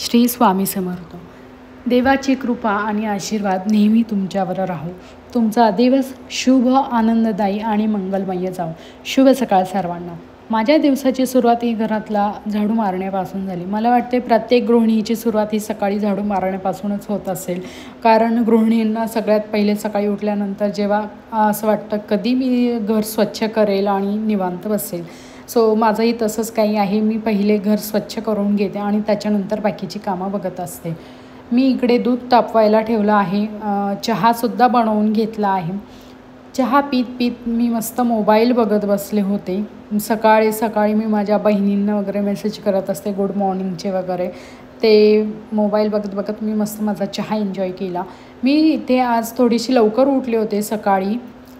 श्री स्वामी समर्थ। देवाची कृपा आणि आशीर्वाद नेहमी तुमच्यावर राहो। तुमचा दिवस शुभ, आनंददायी आणि मंगलमय जाओ। शुभ सकाळ सर्वांना। माझ्या दिवसाची सुरुवात ही घरातला झाडू मारण्यापासून झाली। मला वाटते प्रत्येक गृहिणीची सुरुवात ही सकाळी झाडू मारण्यापासूनच होत असेल, कारण गृहिणींना सगळ्यात पहिले सकाळी उठल्यानंतर जेव्हा असं वाटतं कधी मी घर स्वच्छ करेल आणि निवांत बसेल। सो माझंही तसंच काही आहे। मी पहिले घर स्वच्छ करून घेते आणि त्याच्यानंतर बाकीची कामं बघत असते। मी इकडे दूध तापवायला ठेवलं आहे, चहासुद्धा बनवून घेतला आहे। चहा पीत पीत मी मस्त मोबाईल बघत बसले होते। सकाळी सकाळी मी माझ्या बहिणींना वगैरे मेसेज करत असते गुड मॉर्निंगचे वगैरे। ते मोबाईल बघत बघत मी मस्त माझा चहा एन्जॉय केला। मी इथे आज थोडीशी लवकर उठले होते, सकाळी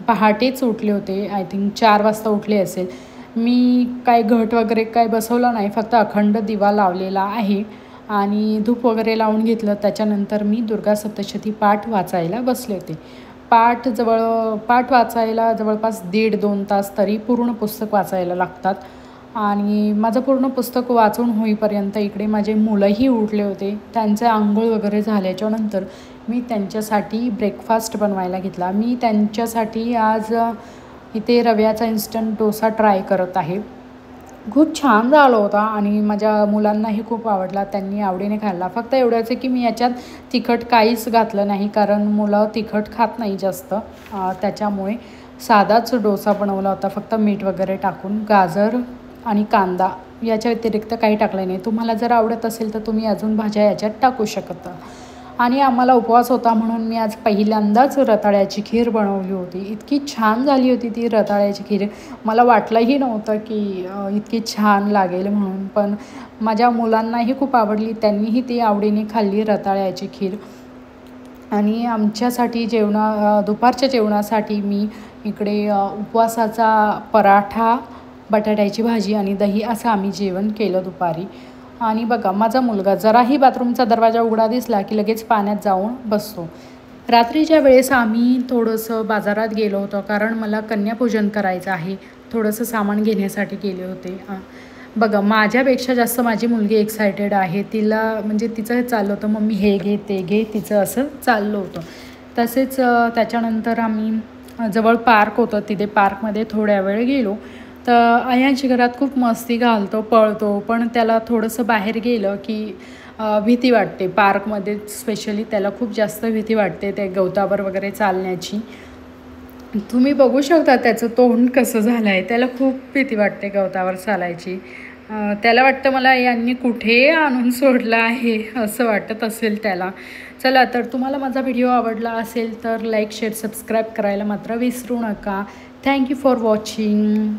पहाटेच उठले होते, आय थिंक 4 वाजता उठले असेल। मी काय घट वगैरे काय बसवला नाही, फक्त अखंड दिवा लावलेला आहे आणि धूप वगैरे लावून घेतलं। त्याच्यानंतर मी दुर्गा सप्तशती पाठ वाचायला बसले होते। पाठ वाचायला जवळपास 1.5-2 तास तरी पूर्ण पुस्तक वाचायला लागतात आणि माझं पूर्ण पुस्तक वाचून होईपर्यंत इकडे माझे मुलंही उठले होते। त्यांचे आंघोळ वगैरे झाल्याच्यानंतर मी त्यांच्यासाठी ब्रेकफास्ट बनवायला घेतला। मी त्यांच्यासाठी आज इथे रव्याचा इन्स्टंट डोसा ट्राय करत आहे। खूप छान झाला होता आणि माझ्या मुलांनाही खूप आवडला, त्यांनी आवडीने खाल्ला। फक्त एवढंच आहे की मी याच्यात तिखट काहीच घातलं नाही, कारण मुलं तिखट खात नाही जास्त, त्याच्यामुळे साधाच डोसा बनवला होता, फक्त मीठ वगैरे टाकून। गाजर आणि कांदा याच्या व्यतिरिक्त काही टाकलं नाही। तुम्हाला जर आवडत असेल तर तुम्ही अजून भाज्या याच्यात टाकू शकता। आणि आम्हाला उपवास होता म्हणून मी आज पहिल्यांदाच रताळ्याची खीर बनवली होती। इतकी छान झाली होती ती रताळ्याची खीर, मला वाटलंही नव्हतं की इतकी छान लागेल म्हणून, पण माझ्या मुलांनाही खूप आवडली, त्यांनीही ती आवडीने खाल्ली रताळ्याची खीर। आणि आमच्यासाठी दुपारच्या जेवणासाठी मी इकडे उपवासाचा पराठा, बटाट्याची भाजी आणि दही असं आम्ही जेवण केलं दुपारी। आणि बघा, माझा मुलगा जराही बाथरूमचा दरवाजा उघडा दिसला की लगेच पाण्यात जाऊन बसतो। रात्रीच्या वेळेस आम्ही थोडंसं बाजारात गेलो होतो, कारण मला कन्यापूजन करायचं आहे, थोडंसं सामान घेण्यासाठी गेले होते। बघा, माझ्यापेक्षा जास्त माझी मुलगी एक्सायटेड आहे। तिला म्हणजे तिचं हे चाललं होतं मम्मी हे घे ते घे, तिचं असं चाललं होतं। तसेच त्याच्यानंतर आम्ही जवळ पार्क होतं, तिथे पार्कमध्ये थोड्या वेळ गेलो। तर आयांची घरात खूप मस्ती घालतो, पळतो, पण त्याला थोडंसं बाहेर गेलं की भीती वाटते। पार्कमध्ये स्पेशली त्याला खूप जास्त भीती वाटते ते गवतावर वगैरे चालण्याची। तुम्ही बघू शकता त्याचं तोंड कसं झालं आहे, त्याला खूप भीती वाटते गवतावर चालायची। त्याला वाटतं मला यांनी कुठे आणून सोडलं आहे असं वाटत असेल त्याला। चला, तर तुम्हाला माझा व्हिडिओ आवडला असेल तर लाईक, शेअर, सबस्क्राईब करायला मात्र विसरू नका। Thank you for watching.